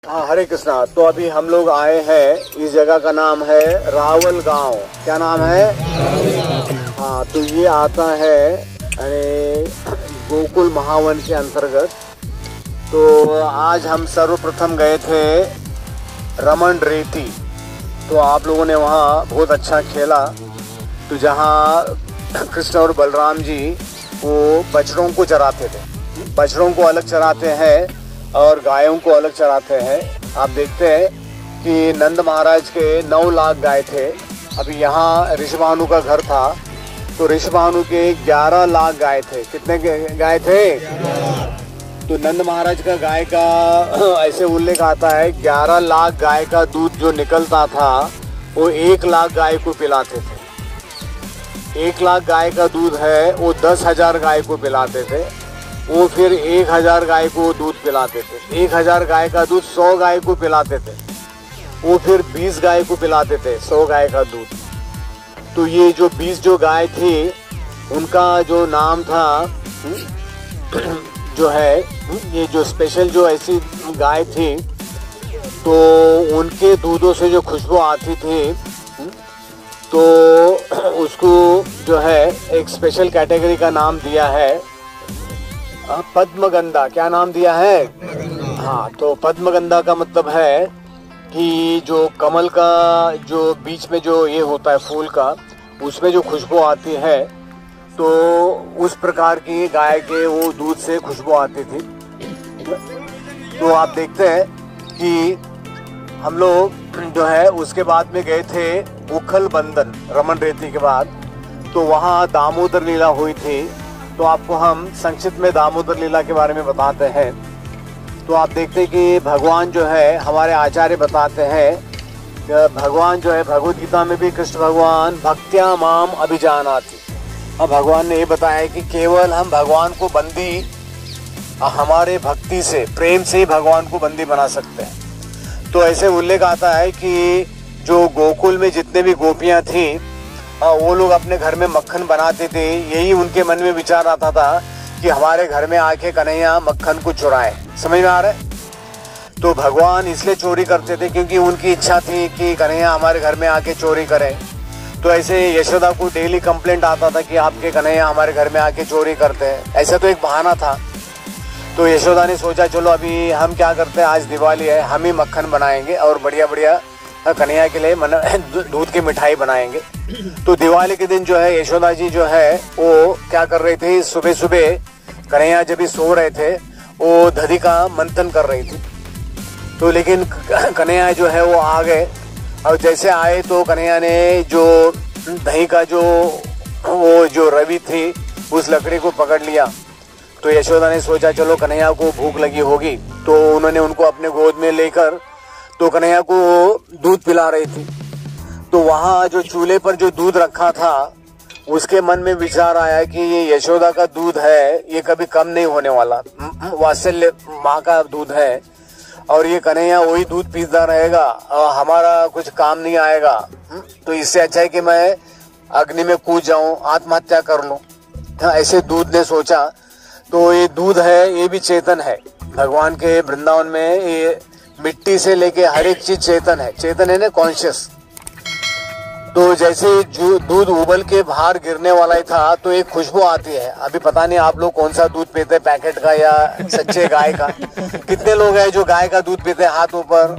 हाँ, हरे कृष्णा। तो अभी हम लोग आए हैं, इस जगह का नाम है रावल गांव। क्या नाम है? हाँ, तो ये आता है गोकुल महावन के अंतर्गत। तो आज हम सर्वप्रथम गए थे रमन रेती। तो आप लोगों ने वहाँ बहुत अच्छा खेला। तो जहाँ कृष्ण और बलराम जी वो बछड़ों को चराते थे, बछड़ों को अलग चराते हैं और गायों को अलग चराते हैं। आप देखते हैं कि नंद महाराज के 9 लाख गाय थे। अभी यहाँ ऋषभानु का घर था, तो ऋषभानु के 11 लाख गाय थे। कितने गाय थे? तो नंद महाराज का गाय का ऐसे उल्लेख आता है, 11 लाख गाय का दूध जो निकलता था वो 1 लाख गाय को पिलाते थे। 1 लाख गाय का दूध है वो 10,000 गाय को पिलाते थे। वो फिर 1,000 गाय को दूध पिलाते थे। 1,000 गाय का दूध 100 गाय को पिलाते थे। वो फिर 20 गाय को पिलाते थे 100 गाय का दूध। तो ये जो 20 जो गाय थी उनका जो नाम था जो है, ये जो स्पेशल जो ऐसी गाय थी तो उनके दूधों से जो खुशबू आती थी तो उसको जो है एक स्पेशल कैटेगरी का नाम दिया है पद्मगंधा। क्या नाम दिया है? हाँ, तो पद्मगंधा का मतलब है कि जो कमल का जो बीच में जो ये होता है फूल का, उसमें जो खुशबू आती है तो उस प्रकार की गाय के वो दूध से खुशबू आती थी। तो आप देखते हैं कि हम लोग जो है उसके बाद में गए थे उखल बंधन रमन रेती के बाद। तो वहाँ दामोदर लीला हुई थी। तो आपको हम संक्षिप्त में दामोदर लीला के बारे में बताते हैं। तो आप देखते हैं कि भगवान जो है, हमारे आचार्य बताते हैं, भगवान जो है भगवद गीता में भी कृष्ण भगवान भक्त्या माम अभिजानाति। अब भगवान ने ये बताया कि केवल हम भगवान को बंदी हमारे भक्ति से, प्रेम से ही भगवान को बंदी बना सकते हैं। तो ऐसे उल्लेख आता है कि जो गोकुल में जितने भी गोपियां थी वो लोग अपने घर में मक्खन बनाते थे। यही उनके मन में विचार आता था कि हमारे घर में आके कन्हैया मक्खन को चुराए। समझ में आ रहा है? तो भगवान इसलिए चोरी करते थे क्योंकि उनकी इच्छा थी कि कन्हैया हमारे घर में आके चोरी करे। तो ऐसे यशोदा को डेली कंप्लेंट आता था कि आपके कन्हैया हमारे घर में आके चोरी करते हैं। ऐसा तो एक बहाना था। तो यशोदा ने सोचा चलो अभी हम क्या करते हैं, आज दिवाली है, हम ही मक्खन बनाएंगे और बढ़िया बढ़िया कन्हैया के लिए दूध की मिठाई बनाएंगे। तो दिवाली के दिन जो है यशोदा जी जो है वो क्या कर रही थी, सुबह सुबह कन्हैया जब भी सो रहे थे वो दही का मंथन कर रही थी। तो लेकिन कन्हैया जो है वो आ गए और जैसे आए तो कन्हैया ने जो दही का वो जो रवि थी उस लकड़ी को पकड़ लिया। तो यशोदा ने सोचा चलो कन्हैया को भूख लगी होगी, तो उन्होंने उनको अपने गोद में लेकर तो कन्हैया को दूध पिला रही थी। तो वहाँ जो चूल्हे पर जो दूध रखा था उसके मन में विचार आया कि ये यशोदा का दूध है, ये कभी कम नहीं होने वाला, वात्सल्य माँ का दूध है और ये कन्हैया वही दूध पीता रहेगा और हमारा कुछ काम नहीं आएगा। तो इससे अच्छा है कि मैं अग्नि में कूद जाऊं, आत्महत्या कर लूं। ऐसे दूध ने सोचा। तो ये दूध है, ये भी चेतन है। भगवान के वृंदावन में ये मिट्टी से लेके हर एक चीज चेतन है। चेतन है ना, कॉन्शियस। तो जैसे दूध उबल के बाहर गिरने वाला ही था तो एक खुशबू आती है। अभी पता नहीं आप लोग कौन सा दूध पीते, पैकेट का या सच्चे गाय का? कितने लोग हैं जो गाय का दूध पीते हैं? हाथ ऊपर।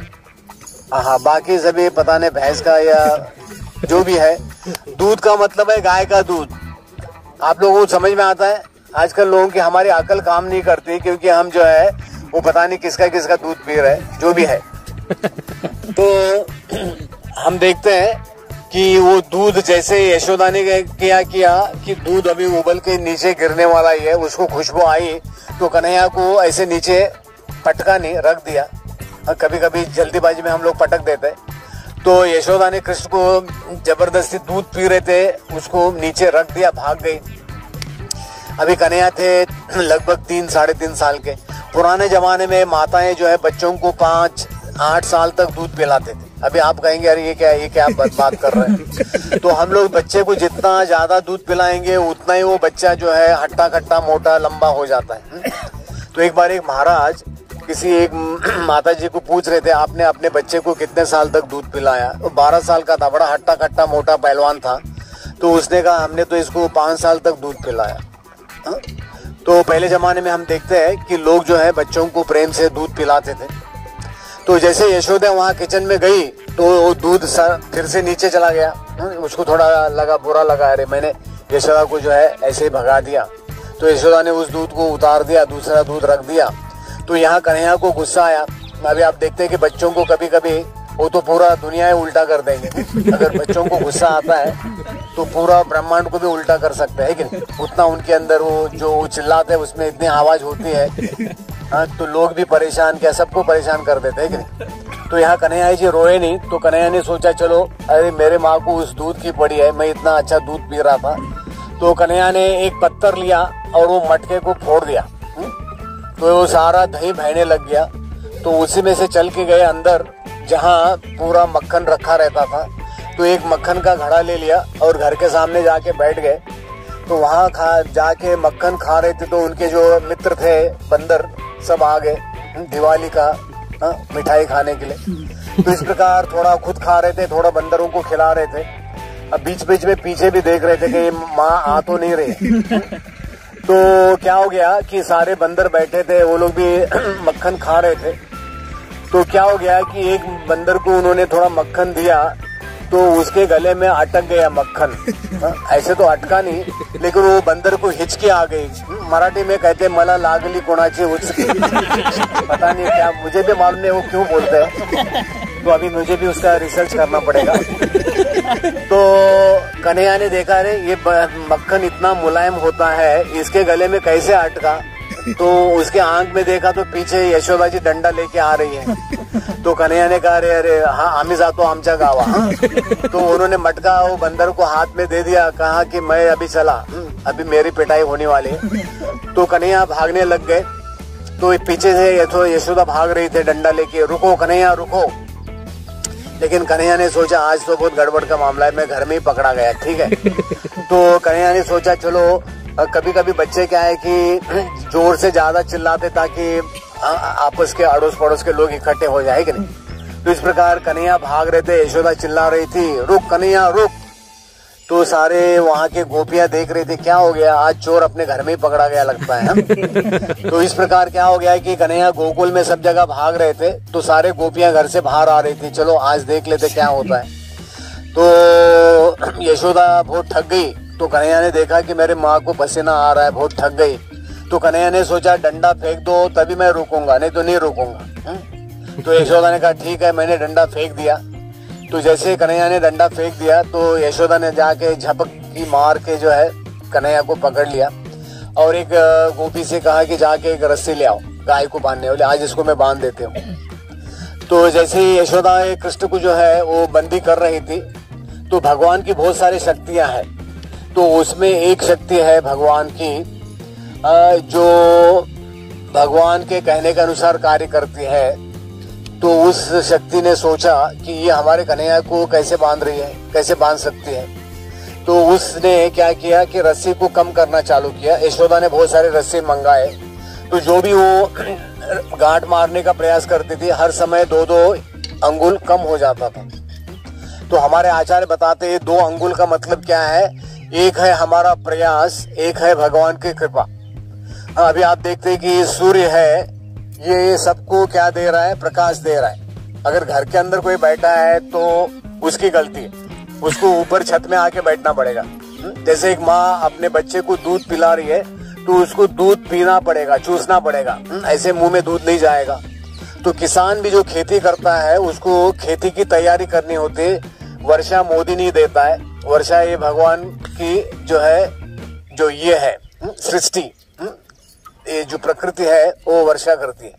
हाँ, बाकी सभी पता नहीं भैंस का या जो भी है। दूध का मतलब है गाय का दूध। आप लोगों को समझ में आता है? आजकल लोगों की हमारी अकल काम नहीं करती क्योंकि हम जो है वो पता नहीं किसका किसका दूध पी रहे हैं, जो भी है। तो हम देखते हैं कि वो दूध जैसे यशोदा ने किया कि दूध अभी उबल के नीचे गिरने वाला ही है, उसको खुशबू आई तो कन्हैया को ऐसे नीचे पटका नहीं, रख दिया। कभी कभी जल्दीबाजी में हम लोग पटक देते। तो यशोदा ने कृष्ण को जबरदस्ती दूध पी रहे थे उसको नीचे रख दिया, भाग गई। अभी कन्हैया थे लगभग 3 साढ़े 3 साल के। पुराने जमाने में माताएं जो है बच्चों को 5-8 साल तक दूध पिलाते थे। अभी आप कहेंगे अरे ये क्या बात कर रहे हैं। तो हम लोग बच्चे को जितना ज्यादा दूध पिलाएंगे उतना ही वो बच्चा जो है हट्टा कट्टा मोटा लंबा हो जाता है। तो एक बार एक महाराज किसी एक माता जी को पूछ रहे थे, आपने अपने बच्चे को कितने साल तक दूध पिलाया? तो 12 साल का था, बड़ा हट्टा कट्टा मोटा पहलवान था। तो उसने कहा हमने तो इसको 5 साल तक दूध पिलाया। हा? तो पहले ज़माने में हम देखते हैं कि लोग जो है बच्चों को प्रेम से दूध पिलाते थे। तो जैसे यशोदा वहाँ किचन में गई तो वो दूध फिर से नीचे चला गया। उसको थोड़ा लगा, बुरा लगा, अरे मैंने यशोदा को जो है ऐसे ही भगा दिया। तो यशोदा ने उस दूध को उतार दिया, दूसरा दूध रख दिया। तो यहाँ कन्हैया को गुस्सा आया। अभी आप देखते हैं कि बच्चों को कभी कभी वो तो पूरा दुनिया ही उल्टा कर देंगे। अगर बच्चों को गुस्सा आता है तो पूरा ब्रह्मांड को भी उल्टा कर सकते हैं कि नहीं? उतना उनके अंदर वो जो चिल्लाते हैं उसमें इतनी आवाज होती है। हाँ, तो लोग भी परेशान, क्या सबको परेशान कर देते हैं कि नहीं? तो यहाँ कन्हैया जी रोए नहीं। तो कन्हैया ने सोचा चलो, अरे मेरे माँ को उस दूध की पड़ी है, मैं इतना अच्छा दूध पी रहा था। तो कन्हैया ने एक पत्थर लिया और वो मटके को फोड़ दिया। तो वो सारा दही बहने लग गया। तो उसी में से चल के गए अंदर जहाँ पूरा मक्खन रखा रहता था। तो एक मक्खन का घड़ा ले लिया और घर के सामने जाके बैठ गए। तो वहाँ जाके मक्खन खा रहे थे। तो उनके जो मित्र थे बंदर सब आ गए दिवाली का मिठाई खाने के लिए। तो इस प्रकार थोड़ा खुद खा रहे थे, थोड़ा बंदरों को खिला रहे थे। अब बीच बीच में पीछे भी देख रहे थे कि माँ आ तो नहीं रही। तो क्या हो गया कि सारे बंदर बैठे थे, वो लोग भी मक्खन खा रहे थे। तो क्या हो गया कि एक बंदर को उन्होंने थोड़ा मक्खन दिया तो उसके गले में अटक गया मक्खन। ऐसे तो अटका नहीं, लेकिन वो बंदर को हिचकी आ गई। मराठी में कहते मला लागली कोणाची उचकी। पता नहीं क्या, मुझे भी मालूम नहीं वो क्यों बोलते हैं। तो अभी मुझे भी उसका रिसर्च करना पड़ेगा। तो कन्हैया ने देखा, अरे ये मक्खन इतना मुलायम होता है, इसके गले में कैसे अटका? तो उसके आंख में देखा तो पीछे यशोदा जी डंडा लेके आ रही है। तो कन्हैया ने कहा, अरे अरे हाँ आम्ही जातो आमच्या गावा। तो उन्होंने मटका वो बंदर को हाथ में दे दिया, कहा कि मैं अभी चला, अभी मेरी पिटाई होने वाली है। तो कन्हैया भागने लग गए। तो पीछे से यशोदा भाग रही थे डंडा लेके, रुको कन्हैया रुको। लेकिन कन्हैया ने सोचा आज तो बहुत गड़बड़ का मामला है, मैं घर में ही पकड़ा गया, ठीक है। तो कन्हैया ने सोचा चलो, कभी कभी बच्चे क्या है कि जोर से ज्यादा चिल्लाते ताकि आपस के अड़ोस पड़ोस के लोग इकट्ठे हो जाए कि नहीं। तो इस प्रकार कन्हैया भाग रहे थे, यशोदा चिल्ला रही थी रुक कन्हैया रुक। तो सारे वहाँ के गोपियां देख रहे थे, क्या हो गया, आज चोर अपने घर में ही पकड़ा गया लगता है। तो इस प्रकार क्या हो गया है कि कन्हैया गोकुल में सब जगह भाग रहे थे। तो सारे गोपियां घर से बाहर आ रही थी, चलो आज देख लेते क्या होता है। तो यशोदा बहुत थक गई। तो कन्हैया ने देखा कि मेरे माँ को पसीना आ रहा है, बहुत थक गई। तो कन्हैया ने सोचा डंडा फेंक दो तभी मैं रुकूंगा, नहीं तो नहीं रुकूंगा। तो यशोदा ने कहा ठीक है, मैंने डंडा फेंक दिया। तो जैसे कन्हैया ने डंडा फेंक दिया तो यशोदा ने जाके झपक की मार के जो है कन्हैया को पकड़ लिया और एक गोपी से कहा कि जाके एक रस्सी ले आओ गाय को बांधने वाले, आज इसको मैं बांध देती हूँ। तो जैसे ही यशोदा कृष्ण को जो है वो बंदी कर रही थी, तो भगवान की बहुत सारी शक्तियां हैं। तो उसमें एक शक्ति है भगवान की जो भगवान के कहने के अनुसार कार्य करती है। तो उस शक्ति ने सोचा कि ये हमारे कन्हैया को कैसे बांध रही है, कैसे बांध सकती है। तो उसने क्या किया कि रस्सी को कम करना चालू किया। यशोदा ने बहुत सारे रस्सी मंगाए। तो जो भी वो गांठ मारने का प्रयास करती थी, हर समय 2-2 अंगुल कम हो जाता था। तो हमारे आचार्य बताते हैं 2 अंगुल का मतलब क्या है, एक है हमारा प्रयास, एक है भगवान की कृपा। अभी आप देखते हैं कि सूर्य है, ये सबको क्या दे रहा है, प्रकाश दे रहा है। अगर घर के अंदर कोई बैठा है तो उसकी गलती है, उसको ऊपर छत में आके बैठना पड़ेगा। जैसे एक माँ अपने बच्चे को दूध पिला रही है तो उसको दूध पीना पड़ेगा, चूसना पड़ेगा, ऐसे मुंह में दूध नहीं जाएगा। तो किसान भी जो खेती करता है उसको खेती की तैयारी करनी होती है। वर्षा मोदी नहीं देता है, वर्षा ये भगवान की जो है, जो ये है सृष्टि, ये जो प्रकृति है वो वर्षा करती है।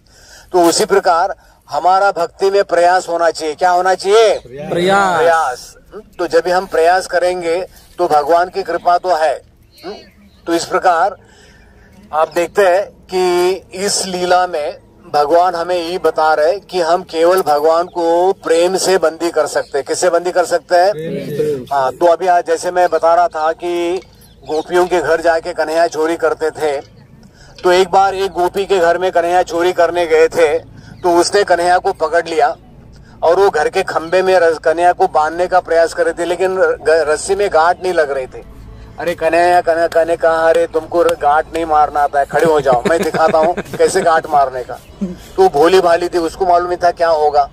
तो उसी प्रकार हमारा भक्ति में प्रयास होना चाहिए। क्या होना चाहिए? प्रयास। तो जब भी हम प्रयास करेंगे तो भगवान की कृपा तो है। तो इस प्रकार आप देखते हैं कि इस लीला में भगवान हमें ये बता रहे कि हम केवल भगवान को प्रेम से बंदी कर सकते हैं। किससे बंदी कर सकते हैं? हाँ। तो अभी आज जैसे मैं बता रहा था कि गोपियों के घर जाके कन्हैया चोरी करते थे, तो एक बार एक गोपी के घर में कन्हैया चोरी करने गए थे, तो उसने कन्हैया को पकड़ लिया और वो घर के खंबे में कन्हैया को बांधने का प्रयास कर रहे थे, लेकिन रस्सी में गांठ नहीं लग रही थी। अरे कन्हैया ने कहा, अरे तुमको गांठ नहीं मारना आता है, खड़े हो जाओ, मैं दिखाता हूँ कैसे गांठ मारने का। तो भोली भाली थी, उसको मालूम नहीं था क्या होगा।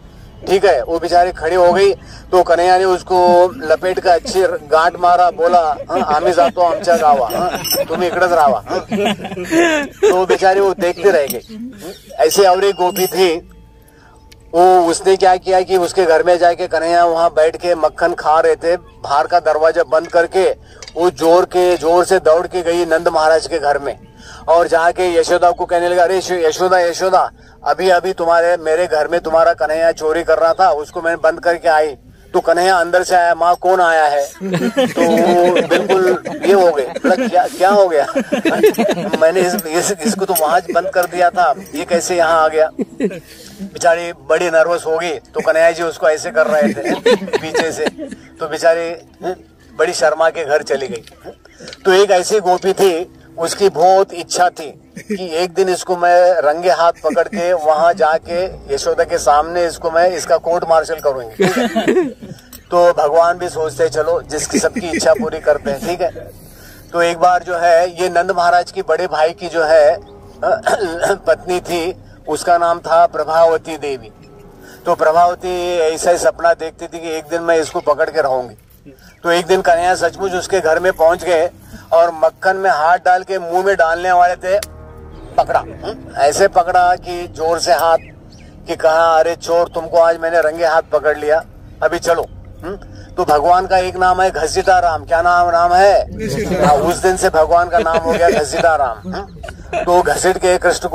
ठीक है, वो बेचारी खड़ी हो गई, तो कन्हैया ने उसको लपेट का अच्छी गांठ मारा, बोला आम्ही जातो आमच्या गावा, तुम्ही इकडेच राहावा। तो बेचारी वो देखते रह गई। ऐसे और एक गोपी थी, वो उसने क्या किया कि उसके घर में जाके कन्हैया वहां बैठ के मक्खन खा रहे थे, बाहर का दरवाजा बंद करके वो जोर से दौड़ के गई नंद महाराज के घर में और जाके यशोदा को कहने लगा, अरे यशोदा अभी अभी मेरे घर में तुम्हारा कन्हैया चोरी कर रहा था, उसको मैंने बंद करके आई। तो कन्हैया अंदर से आया, माँ कौन आया है? तो वो बिल्कुल ये हो गए, क्या हो गया? मैंने इसको तो वहां बंद कर दिया था, ये कैसे यहाँ आ गया? बेचारी बड़ी नर्वस हो गई। तो कन्हैया जी उसको ऐसे कर रहे थे पीछे से, तो बेचारी बड़ी शर्मा के घर चली गई। तो एक ऐसी गोपी थी, उसकी बहुत इच्छा थी कि एक दिन इसको मैं रंगे हाथ पकड़ के वहां जाके यशोदा के सामने इसका कोर्ट मार्शल करूंगी। तो भगवान भी सोचते चलो जिसकी सबकी इच्छा पूरी करते हैं, ठीक है। तो एक बार जो है ये नंद महाराज की बड़े भाई की जो है पत्नी थी, उसका नाम था प्रभावती देवी। तो प्रभावती ऐसा ही सपना देखती थी कि एक दिन मैं इसको पकड़ के रहूंगी। तो एक दिन कन्हैया सचमुच उसके घर में पहुंच गए और मक्खन में हाथ डाल के मुंह में डालने वाले थे, पकड़ा, ऐसे पकड़ा कि जोर से हाथ, कि कहा, अरे चोर, तुमको आज मैंने रंगे हाथ पकड़ लिया, अभी चलो। तो भगवान का एक नाम है घसीटा राम। क्या नाम है? उस दिन से भगवान का नाम हो गया घसीटा राम। तो घसीट के कृष्ण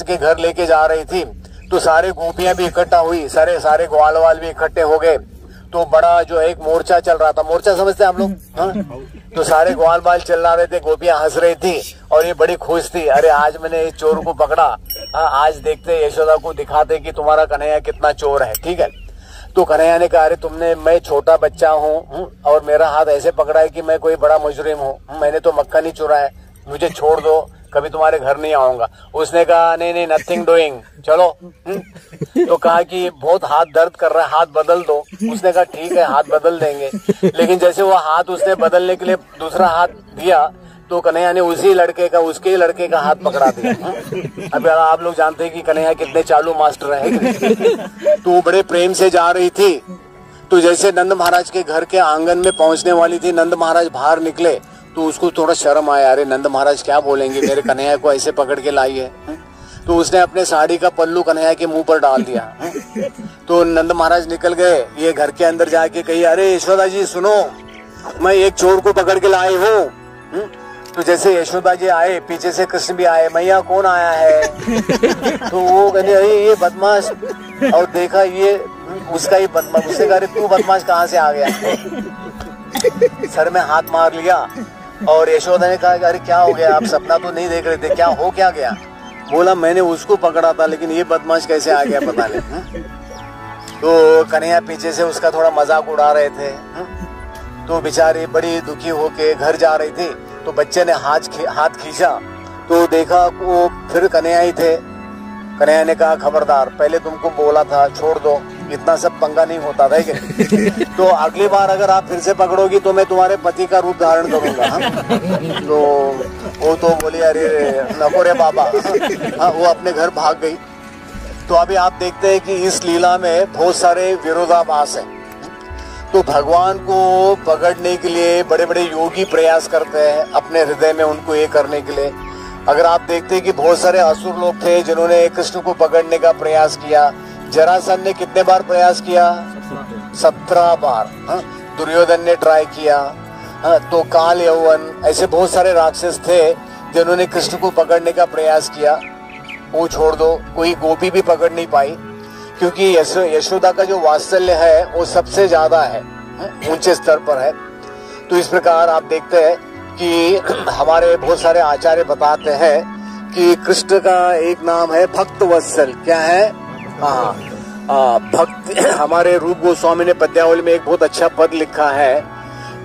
के घर लेके जा रही थी, तो सारे गोपियां भी इकट्ठा हुई, सारे ग्वाल वाल भी इकट्ठे हो गए। तो बड़ा जो एक मोर्चा चल रहा था, मोर्चा समझते हैं आप लोग? तो सारे ग्वाल बाल चिल्ला रहे थे, गोपियां हंस रही थी और ये बड़ी खुश थी, अरे आज मैंने इस चोर को पकड़ा, आज देखते यशोदा को दिखाते कि तुम्हारा कन्हैया कितना चोर है, ठीक है। तो कन्हैया ने कहा, अरे मैं छोटा बच्चा हूँ और मेरा हाथ ऐसे पकड़ा है कि मैं कोई बड़ा मुजरिम हूँ, मैंने तो मक्खन ही चुरा है, मुझे छोड़ दो, कभी तुम्हारे घर नहीं आऊंगा। उसने कहा, नहीं, नथिंग डूइंग, चलो। तो कहा कि बहुत हाथ दर्द कर रहा है, हाथ बदल दो। उसने कहा ठीक है, हाथ बदल देंगे। लेकिन जैसे वो हाथ उसने बदलने के लिए दूसरा हाथ दिया, तो कन्हैया ने उसके ही लड़के का हाथ पकड़ा दिया। अब आप लोग जानते हैं कि कन्हैया कितने चालू मास्टर हैं। तो वो बड़े प्रेम से जा रही थी, तो जैसे नंद महाराज के घर के आंगन में पहुंचने वाली थी, नंद महाराज बाहर निकले, तो उसको थोड़ा शर्म आया, अरे नंद महाराज क्या बोलेंगे, मेरे कन्हैया को ऐसे पकड़ के लाई है। तो उसने अपने साड़ी का पल्लू कन्हैया के मुंह पर डाल दिया। तो नंद महाराज निकल गए, ये घर के अंदर जाके कही, अरे यशोदा जी सुनो, मैं एक चोर को पकड़ के लाई हूँ। तो जैसे यशोदा जी आए, पीछे से कृष्ण भी आए, मैया कौन आया है? तो वो कहते, अरे ये बदमाश, और देखा ये उसका ही बदमाश। उसने कहा, तू बदमाश कहाँ से आ गया? सर में हाथ मार लिया और यशोदा ने कहा, अरे क्या हो गया, आप सपना तो नहीं देख रहे थे, क्या गया? बोला, मैंने उसको पकड़ा था, लेकिन ये बदमाश कैसे आ गया पता नहीं। तो कन्हैया पीछे से उसका थोड़ा मजाक उड़ा रहे थे। तो बेचारी बड़ी दुखी होके घर जा रही थी, तो बच्चे ने हाथ खींचा, तो देखा वो फिर कन्हैया ही थे। कन्हैया ने कहा, खबरदार, पहले तुमको बोला था, छोड़ दो, इतना सब पंगा नहीं होता था। तो अगली बार अगर आप फिर से पकड़ोगी तो मैं तुम्हारे पति का रूप धारण करूंगा। तो वो तो बोली, अरे नको रे बाबा। वो अपने घर भाग गई। तो अभी आप देखते हैं कि इस लीला में बहुत सारे विरोधाभास हैं। तो भगवान को पकड़ने के लिए बड़े बड़े योगी प्रयास करते हैं अपने हृदय में उनको ये करने के लिए। अगर आप देखते हैं कि बहुत सारे असुर लोग थे जिन्होंने कृष्ण को पकड़ने का प्रयास किया। जरासंध ने कितने बार प्रयास किया? 17 बार। दुर्योधन ने ट्राई किया। तो काल यौवन, ऐसे बहुत सारे राक्षस थे जिन्होंने कृष्ण को पकड़ने का प्रयास किया। वो छोड़ दो, कोई गोपी भी पकड़ नहीं पाई, क्योंकि यशोदा का जो वात्सल्य है वो सबसे ज्यादा है, ऊंचे स्तर पर है। तो इस प्रकार आप देखते हैं कि हमारे बहुत सारे आचार्य बताते हैं कि कृष्ण का एक नाम है भक्त वत्सल। क्या है? भक्त। हमारे रूप गोस्वामी ने पद्यावली में एक बहुत अच्छा पद लिखा है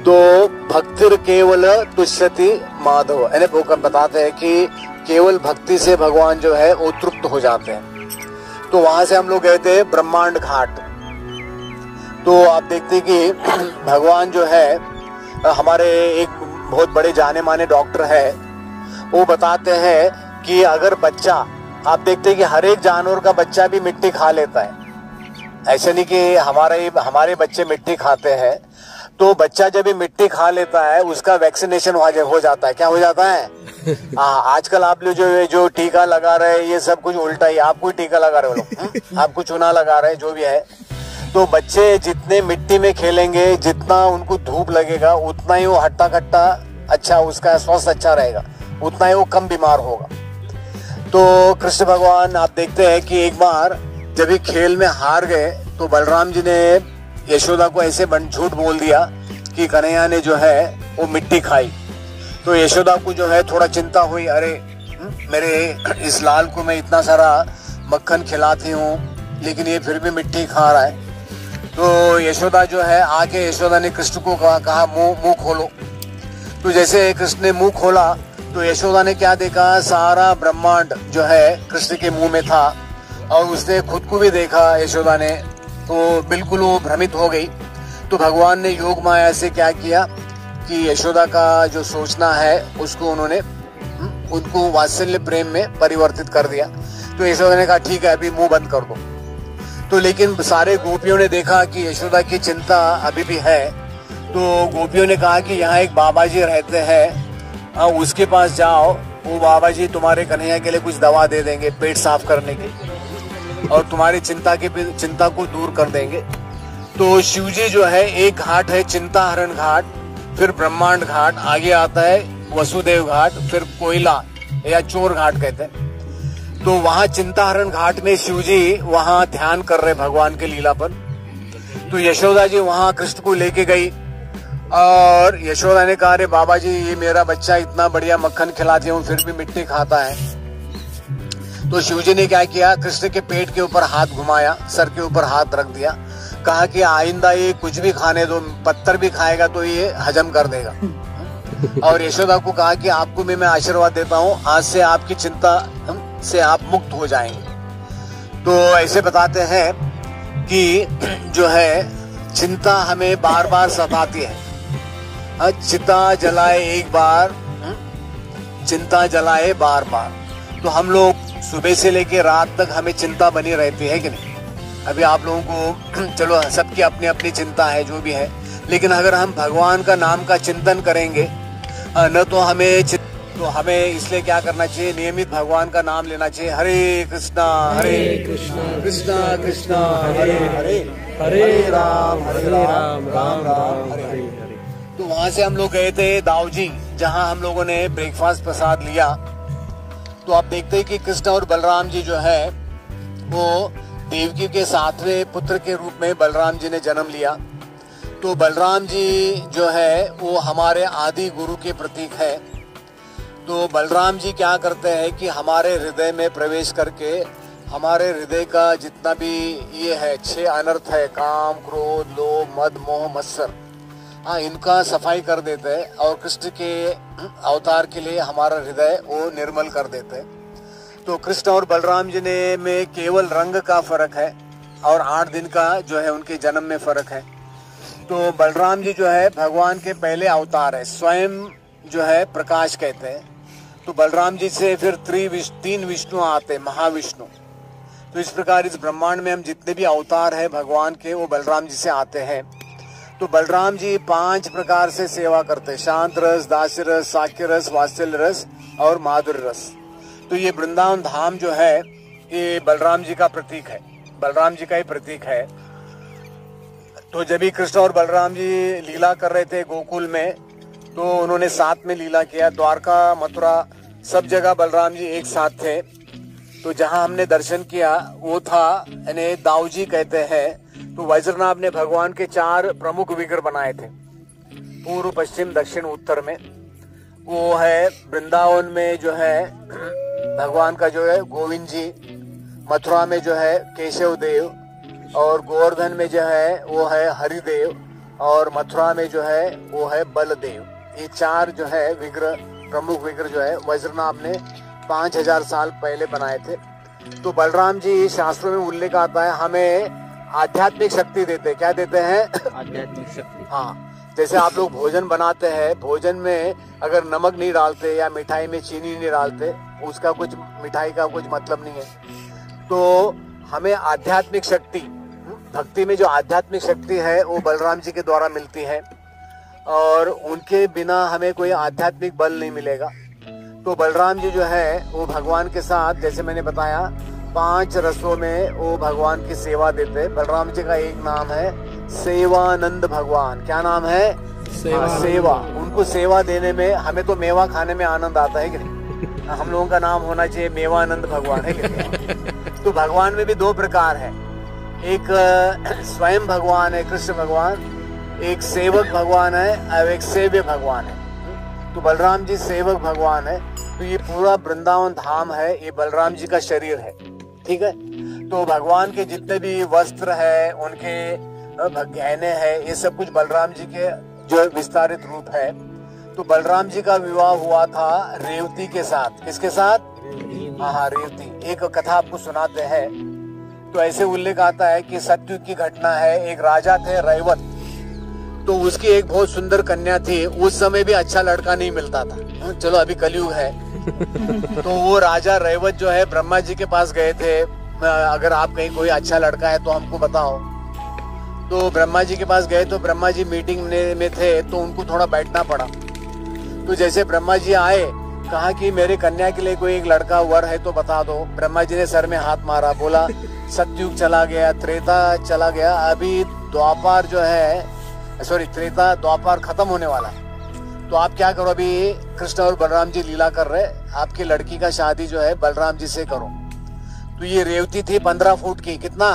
तो भक्तिर केवल तुष्यति माधव, यानी वो बताते हैं कि केवल भक्ति से भगवान जो है वो तृप्त हो जाते हैं। तो वहां से हम लोग गए थे ब्रह्मांड घाट। तो आप देखते कि भगवान जो है, हमारे एक बहुत बड़े जाने माने डॉक्टर है, वो बताते हैं कि अगर बच्चा, आप देखते हैं कि हर एक जानवर का बच्चा भी मिट्टी खा लेता है, ऐसे नहीं कि हमारे बच्चे मिट्टी खाते हैं। तो बच्चा जब भी मिट्टी खा लेता है उसका वैक्सीनेशन हो जाता है। क्या हो जाता है? आजकल आप लोग जो टीका लगा रहे हैं ये सब कुछ उल्टा ही, आप कोई टीका लगा रहे हो लोग, आपको चूना लगा रहे हैं, जो भी है। तो बच्चे जितने मिट्टी में खेलेंगे, जितना उनको धूप लगेगा, उतना ही वो हट्टा कट्टा अच्छा, उसका स्वास्थ्य अच्छा रहेगा, उतना ही वो कम बीमार होगा। तो कृष्ण भगवान आप देखते हैं कि एक बार जब ये खेल में हार गए तो बलराम जी ने यशोदा को ऐसे झूठ बोल दिया कि कन्हैया ने जो है वो मिट्टी खाई। तो यशोदा को जो है थोड़ा चिंता हुई, अरे मेरे इस लाल को मैं इतना सारा मक्खन खिलाती हूँ लेकिन ये फिर भी मिट्टी खा रहा है। तो यशोदा जो है आके यशोदा ने कृष्ण को कहा मुंह खोलो। तो जैसे कृष्ण ने मुंह खोला तो यशोदा ने क्या देखा, सारा ब्रह्मांड जो है कृष्ण के मुंह में था और उसने खुद को भी देखा यशोदा ने, तो बिल्कुल वो भ्रमित हो गई। तो भगवान ने योग माया से क्या किया कि यशोदा का जो सोचना है उसको उन्होंने उनको वात्सल्य प्रेम में परिवर्तित कर दिया। तो यशोदा ने कहा ठीक है अभी मुंह बंद कर दो। तो लेकिन सारे गोपियों ने देखा कि यशोदा की चिंता अभी भी है। तो गोपियों ने कहा कि यहाँ एक बाबा जी रहते हैं, उसके पास जाओ, वो बाबा जी तुम्हारे कन्हैया के लिए कुछ दवा दे देंगे पेट साफ करने की और तुम्हारी चिंता को दूर कर देंगे। तो शिवजी जो है, एक घाट है चिंता हरण घाट, फिर ब्रह्मांड घाट, आगे आता है वसुदेव घाट, फिर कोयला या चोर घाट कहते हैं। तो वहां चिंता हरण घाट में शिवजी वहां ध्यान कर रहे भगवान के लीला पर। तो यशोदा जी वहां कृष्ण को लेके गई और यशोदा ने कहा, अरे बाबा जी ये मेरा बच्चा इतना बढ़िया मक्खन खिलाती हूँ फिर भी मिट्टी खाता है। तो शिवजी ने क्या किया, कृष्ण के पेट के ऊपर हाथ घुमाया, सर के ऊपर हाथ रख दिया, कहा कि आइंदा ये कुछ भी खाने दो, पत्थर भी खाएगा तो ये हजम कर देगा। और यशोदा को कहा कि आपको भी मैं आशीर्वाद देता हूँ, आज से आपकी चिंता से आप मुक्त हो जाएंगे। तो ऐसे बताते हैं कि जो है चिंता हमें बार बार सताती है। चिता जलाए एक बार, चिंता जलाए बार बार। तो हम लोग सुबह से लेके रात तक हमें चिंता बनी रहती है कि नहीं? अभी आप लोगों को चलो सबकी अपनी अपनी चिंता है जो भी है, लेकिन अगर हम भगवान का नाम का चिंतन करेंगे न तो हमें इसलिए क्या करना चाहिए, नियमित भगवान का नाम लेना चाहिए। हरे कृष्णा कृष्णा कृष्णा हरे हरे, हरे राम राम राम हरे हरे। तो वहां से हम लोग गए थे दाऊजी, जहां हम लोगों ने ब्रेकफास्ट प्रसाद लिया। तो आप देखते हैं कि कृष्ण और बलराम जी जो है वो देवकी के 7वें पुत्र के रूप में बलराम जी ने जन्म लिया। तो बलराम जी जो है वो हमारे आदि गुरु के प्रतीक है। तो बलराम जी क्या करते हैं कि हमारे हृदय में प्रवेश करके हमारे हृदय का जितना भी ये है 6 अनर्थ है, काम क्रोध लोभ मद मोह मत्सर, इनका सफाई कर देते हैं और कृष्ण के अवतार के लिए हमारा हृदय वो निर्मल कर देते हैं। तो कृष्ण और बलराम जी ने में केवल रंग का फर्क है और 8 दिन का जो है उनके जन्म में फर्क है। तो बलराम जी जो है भगवान के पहले अवतार है, स्वयं जो है प्रकाश कहते हैं। तो बलराम जी से फिर 3 विष्णु आते हैं, महाविष्णु। तो इस प्रकार इस ब्रह्मांड में हम जितने भी अवतार है भगवान के वो बलराम जी से आते हैं। तो बलराम जी 5 प्रकार से सेवा करते हैं, शांत रस, दास्य रस, साक्य रस, वात्सल्य रस और माधुर्य रस। तो ये वृंदावन धाम जो है ये बलराम जी का प्रतीक है, बलराम जी का ही प्रतीक है। तो जब भी कृष्ण और बलराम जी लीला कर रहे थे गोकुल में, तो उन्होंने साथ में लीला किया। द्वारका मथुरा सब जगह बलराम जी एक साथ थे। तो जहां हमने दर्शन किया वो था यानी दाऊजी कहते हैं। तो वज्रनाभ ने भगवान के 4 प्रमुख विग्रह बनाए थे, पूर्व पश्चिम दक्षिण उत्तर में। वो है वृंदावन में जो है भगवान का जो है गोविंद जी, मथुरा में जो है केशव देव और गोवर्धन में जो है वो है हरिदेव और मथुरा में जो है वो है बलदेव। ये 4 जो है विग्रह, प्रमुख विग्रह जो है वज्रनाभ ने 5000 साल पहले बनाए थे। तो बलराम जी शास्त्रों में उल्लेख आता है हमें आध्यात्मिक शक्ति देते। क्या देते हैं? आध्यात्मिक शक्ति। हाँ, जैसे आप लोग भोजन बनाते हैं, भोजन में अगर नमक नहीं डालते या मिठाई में चीनी नहीं डालते, उसका कुछ मिठाई का कुछ मतलब नहीं है। तो हमें आध्यात्मिक शक्ति, भक्ति में जो आध्यात्मिक शक्ति है वो बलराम जी के द्वारा मिलती है और उनके बिना हमें कोई आध्यात्मिक बल नहीं मिलेगा। तो बलराम जी जो है वो भगवान के साथ, जैसे मैंने बताया, 5 रसों में वो भगवान की सेवा देते। बलराम जी का एक नाम है सेवानंद भगवान। क्या नाम है? सेवा। उनको सेवा देने में, हमें तो मेवा खाने में आनंद आता है कि नहीं? हम लोगों का नाम होना चाहिए मेवानंद भगवान, है कि नहीं? तो भगवान में भी 2 प्रकार है, एक स्वयं भगवान है कृष्ण भगवान, एक सेवक भगवान है और एक सेव्य भगवान है। तो बलराम जी सेवक भगवान है। तो ये पूरा वृंदावन धाम है, ये बलराम जी का शरीर है, ठीक है। तो भगवान के जितने भी वस्त्र है, उनके गहने हैं, ये सब कुछ बलराम जी के जो विस्तारित रूप है। तो बलराम जी का विवाह हुआ था रेवती के साथ। किसके साथ? हाँ, रेवती। एक कथा आपको सुनाते हैं। तो ऐसे उल्लेख आता है कि सतयुग की घटना है। एक राजा थे रैवत, तो उसकी एक बहुत सुंदर कन्या थी। उस समय भी अच्छा लड़का नहीं मिलता था, चलो अभी कलयुग है। तो वो राजा रैवत जो है ब्रह्मा जी के पास गए थे, अगर आप कहीं कोई अच्छा लड़का है तो हमको बताओ। तो ब्रह्मा जी के पास गए तो ब्रह्मा जी मीटिंग में थे, तो उनको थोड़ा बैठना पड़ा। तो जैसे ब्रह्मा जी आए, कहा कि मेरे कन्या के लिए कोई एक लड़का वर है तो बता दो। ब्रह्मा जी ने सर में हाथ मारा, बोला सतयुग चला गया, त्रेता चला गया, अभी द्वापर जो है, सॉरी त्रेता द्वापर खत्म होने वाला है। तो आप क्या करो, अभी कृष्ण और बलराम जी लीला कर रहे, आपकी लड़की का शादी जो है बलराम जी से करो। तो ये रेवती थी 15 फुट की, कितना?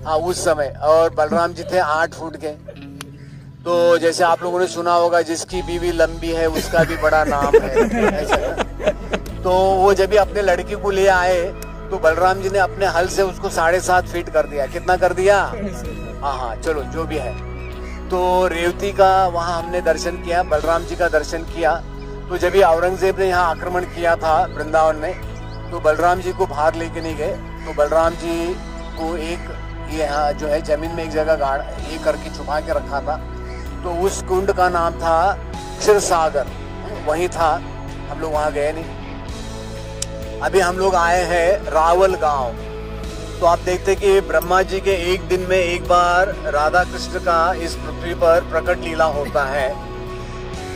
हाँ, उस समय। और बलराम जी थे 8 फुट के। तो जैसे आप लोगों ने सुना होगा, जिसकी बीवी लंबी है उसका भी बड़ा नाम है, ऐसा। तो वो जब भी अपने लड़की को ले आए तो बलराम जी ने अपने हल से उसको 7.5 फीट कर दिया। कितना कर दिया? हाँ, चलो जो भी है। तो रेवती का वहाँ हमने दर्शन किया, बलराम जी का दर्शन किया। तो जब भी औरंगजेब ने यहाँ आक्रमण किया था वृंदावन में, तो बलराम जी को बाहर लेके नहीं गए। तो बलराम जी को एक यहाँ जो है जमीन में एक जगह गाड़ ये करके छुपा के रखा था। तो उस कुंड का नाम था क्षीर सागर, वही था। हम लोग वहाँ गए नहीं। अभी हम लोग आए हैं रावल गांव। तो आप देखते कि ब्रह्मा जी के एक दिन में एक बार राधा कृष्ण का इस पृथ्वी पर प्रकट लीला होता है।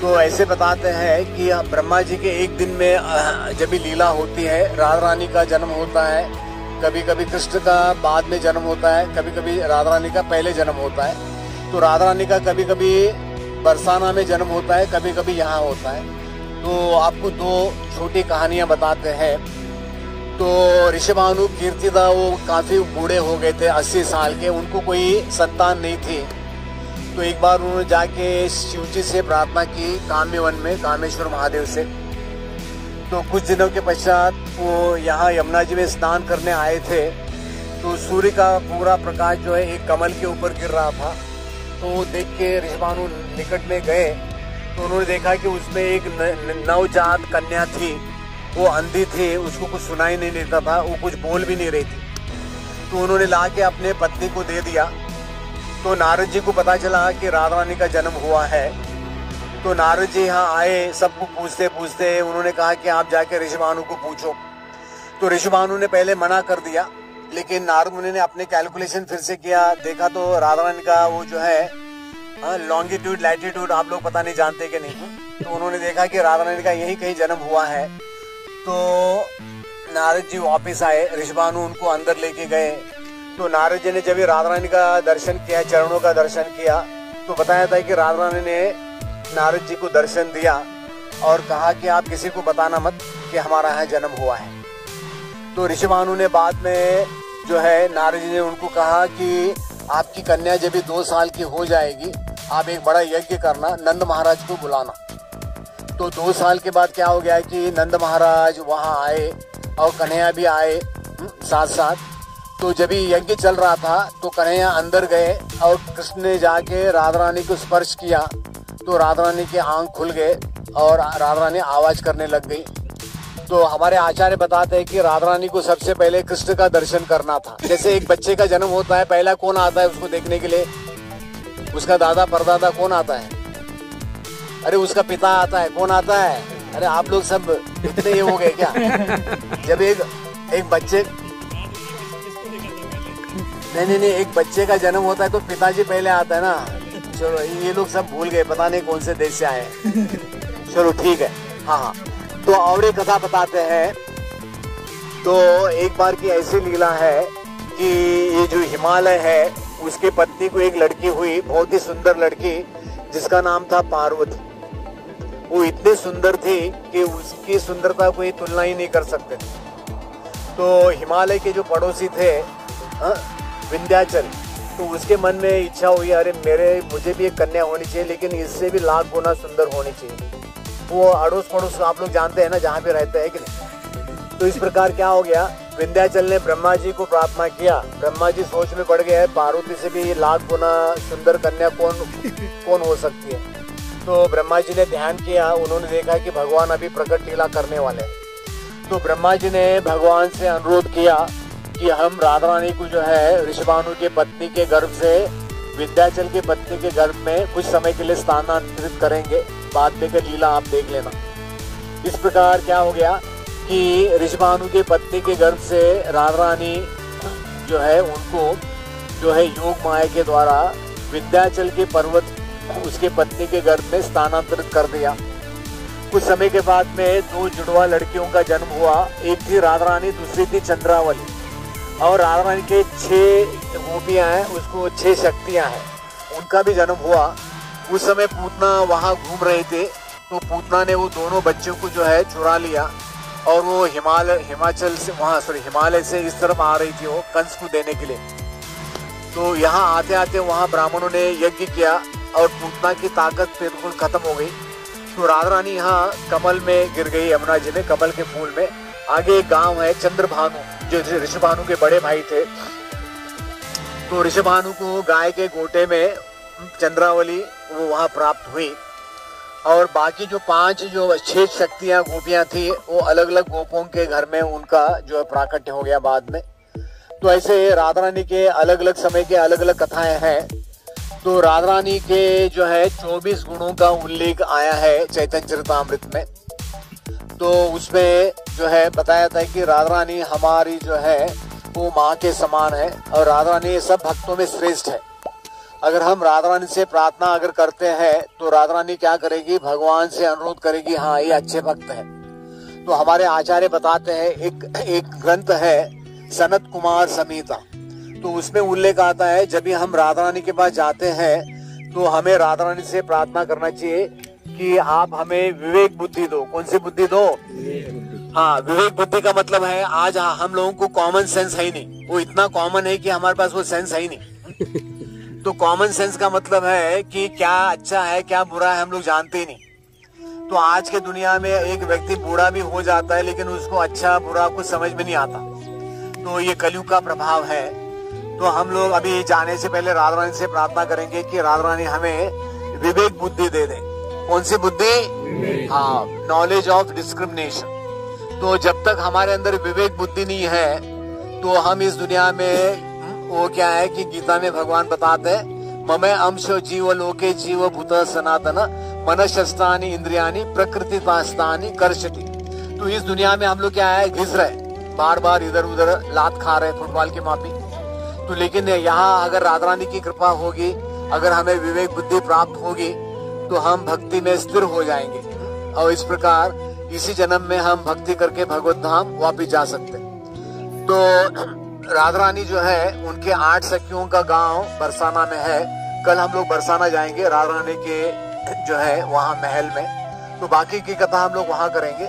तो ऐसे बताते हैं कि ब्रह्मा जी के एक दिन में जब भी लीला होती है, राधा रानी का जन्म होता है, कभी कभी कृष्ण का बाद में जन्म होता है, कभी कभी राधा रानी का पहले जन्म होता है। तो राधा रानी का कभी कभी बरसाना में जन्म होता है, कभी कभी यहाँ होता है। तो आपको 2 छोटी कहानियां बताते हैं। तो ऋषभानु कीर्तिदा वो काफी बूढ़े हो गए थे, 80 साल के, उनको कोई संतान नहीं थी। तो एक बार उन्होंने जाके शिवजी से प्रार्थना की काम्यवन में, कामेश्वर महादेव से। तो कुछ दिनों के पश्चात वो यहाँ यमुना जी में स्नान करने आए थे। तो सूर्य का पूरा प्रकाश जो है एक कमल के ऊपर गिर रहा था। तो वो देख के ऋषभानु निकट में गए तो उन्होंने देखा कि उसमें एक नवजात कन्या थी। वो अंधी थी, उसको कुछ सुनाई नहीं देता था, वो कुछ बोल भी नहीं रही थी। तो उन्होंने ला के अपने पत्नी को दे दिया। तो नारद जी को पता चला कि राधा रानी का जन्म हुआ है। तो नारद जी यहाँ आए, सबको पूछते पूछते उन्होंने कहा कि आप जाके ऋषभानु को पूछो। तो ऋषभानु ने पहले मना कर दिया, लेकिन नारद मुनि ने अपने कैलकुलेशन फिर से किया, देखा तो राधा रानी का वो जो है लॉन्गिट्यूड लैटिट्यूड आप लोग पता नहीं जानते कि नहीं। तो उन्होंने देखा कि राधा रानी का यही कहीं जन्म हुआ है। तो नारद जी वापस आए, ऋषभानु उनको अंदर लेके गए। तो नारद जी ने जब राधा रानी का दर्शन किया, चरणों का दर्शन किया, तो बताया था कि राधा रानी ने नारद जी को दर्शन दिया और कहा कि आप किसी को बताना मत कि हमारा यहाँ जन्म हुआ है। तो ऋषभानु ने बाद में जो है नारद जी ने उनको कहा कि आपकी कन्या जब भी 2 साल की हो जाएगी, आप एक बड़ा यज्ञ करना, नंद महाराज को बुलाना। तो 2 साल के बाद क्या हो गया कि नंद महाराज वहाँ आए और कन्हैया भी आए साथ साथ। तो जब ही यज्ञ चल रहा था तो कन्हैया अंदर गए और कृष्ण ने जाके राधा रानी को स्पर्श किया तो राधा रानी के आंख खुल गए और राधा रानी आवाज करने लग गई। तो हमारे आचार्य बताते हैं कि राधा रानी को सबसे पहले कृष्ण का दर्शन करना था। जैसे एक बच्चे का जन्म होता है, पहला कौन आता है उसको देखने के लिए? उसका दादा परदादा कौन आता है? अरे उसका पिता आता है। कौन आता है? अरे आप लोग सब इतने ये हो गए क्या? जब एक बच्चे नहीं एक बच्चे का जन्म होता है तो पिताजी पहले आता है ना। चलो ये लोग सब भूल गए, पता नहीं कौन से देश से आए। चलो ठीक है। हाँ, तो और एक कथा बताते हैं। तो एक बार की ऐसी लीला है कि ये जो हिमालय है उसके पत्नी को एक लड़की हुई, बहुत ही सुंदर लड़की, जिसका नाम था पार्वती। वो इतनी सुंदर थी कि उसकी सुंदरता कोई तुलना ही नहीं कर सकते थे। तो हिमालय के जो पड़ोसी थे विंध्याचल, तो उसके मन में इच्छा हुई, अरे मुझे भी एक कन्या होनी चाहिए, लेकिन इससे भी लाख गुना सुंदर होनी चाहिए। वो अड़ोस पड़ोस आप लोग जानते हैं ना, जहाँ पे रहते हैं कि नहीं। तो इस प्रकार क्या हो गया, विंध्याचल ने ब्रह्मा जी को प्रार्थना किया। ब्रह्मा जी सोच में पड़ गए, पार्वती से भी लाख गुना सुंदर कन्या कौन हो सकती है। तो ब्रह्मा जी ने ध्यान किया, उन्होंने देखा कि भगवान अभी प्रकट लीला करने वाले हैं। तो ब्रह्मा जी ने भगवान से अनुरोध किया कि हम राधा रानी को जो है ऋषभानु के पत्नी के गर्भ से विंध्याचल के पत्नी के गर्भ में कुछ समय के लिए स्थानांतरित करेंगे, बाद में का लीला आप देख लेना। इस प्रकार क्या हो गया कि ऋषभानु के पत्नी के गर्भ से राधा रानी जो है उनको जो है योग माया के द्वारा विंध्याचल के पर्वत उसके पत्नी के गर्भ में स्थानांतरित कर दिया। कुछ समय के बाद में दो जुड़वा लड़कियों का जन्म हुआ। एक थी राधा रानी, दूसरी थी चंद्रावली। और राधा रानी के 6 गोपियां हैं, उसको 6 शक्तियां हैं, उनका भी जन्म हुआ। उस समय पूतना वहां घूम रहे थे, तो पूतना ने वो दोनों बच्चों को जो है चुरा लिया और वो हिमालय से इस तरफ आ रही थी वो कंस को देने के लिए। तो यहाँ आते आते वहाँ ब्राह्मणों ने यज्ञ किया और पूतना की ताकत बिल्कुल खत्म हो गई। तो राधा रानी यहाँ कमल में गिर गई, यमुना जी में, कमल के फूल में। आगे एक गांव है चंद्रभानु, जो ऋषभानु के बड़े भाई थे। तो ऋषभानु को गाय के गोटे में चंद्रावली वो वहां प्राप्त हुई और बाकी जो 6 शक्तियां गोपियां थी वो अलग अलग गोपों के घर में उनका जो है प्राकट्य हो गया बाद में। तो ऐसे राधा रानी के अलग अलग समय के अलग अलग कथाएं हैं। तो राधा रानी के जो है 24 गुणों का उल्लेख आया है चैतन्य चरितामृत में। तो उसमें जो है बताया था कि राधा रानी हमारी जो है वो माँ के समान है और राधा रानी सब भक्तों में श्रेष्ठ है। अगर हम राधा रानी से प्रार्थना अगर करते हैं तो राधा रानी क्या करेगी, भगवान से अनुरोध करेगी, हाँ ये अच्छे भक्त है। तो हमारे आचार्य बताते हैं, एक ग्रंथ है सनत कुमार संहिता, तो उसमें उल्लेख आता है जब भी हम राधा रानी के पास जाते हैं तो हमें राधा रानी से प्रार्थना करना चाहिए कि आप हमें विवेक बुद्धि दो। कौन सी बुद्धि दो? हाँ, विवेक बुद्धि का मतलब है आज हम लोगों को कॉमन सेंस है ही नहीं, वो इतना कॉमन है कि हमारे पास वो सेंस है ही नहीं। तो कॉमन सेंस का मतलब है कि क्या अच्छा है क्या बुरा है हम लोग जानते ही नहीं। तो आज के दुनिया में एक व्यक्ति बूढ़ा भी हो जाता है लेकिन उसको अच्छा बुरा कुछ समझ में नहीं आता। तो ये कलयुग का प्रभाव है। तो हम लोग अभी जाने से पहले राधा रानी से प्रार्थना करेंगे कि राधा रानी हमें विवेक बुद्धि दे दे। कौन सी बुद्धि? हाँ, नॉलेज ऑफ डिस्क्रिमिनेशन। तो जब तक हमारे अंदर विवेक बुद्धि नहीं है तो हम इस दुनिया में वो क्या है कि गीता में भगवान बताते हैं, ममे अंश जीव लोके जीव भूत सनातन मनशस्त्रानि इंद्रियानि प्रकृति पास्तानि कर्षति। तो इस दुनिया में हम लोग क्या है, घिस रहे, बार बार इधर उधर लात खा रहे फुटबॉल के मापी। तो लेकिन यहाँ अगर राधा रानी की कृपा होगी, अगर हमें विवेक बुद्धि प्राप्त होगी तो हम भक्ति में स्थिर हो जाएंगे और इस प्रकार इसी जन्म में हम भक्ति करके भगवत धाम वापिस जा सकते। तो राधा रानी जो है उनके 8 सखियों का गांव बरसाना में है। कल हम लोग बरसाना जाएंगे राधा रानी के जो है वहाँ महल में। तो बाकी की कथा हम लोग वहाँ करेंगे।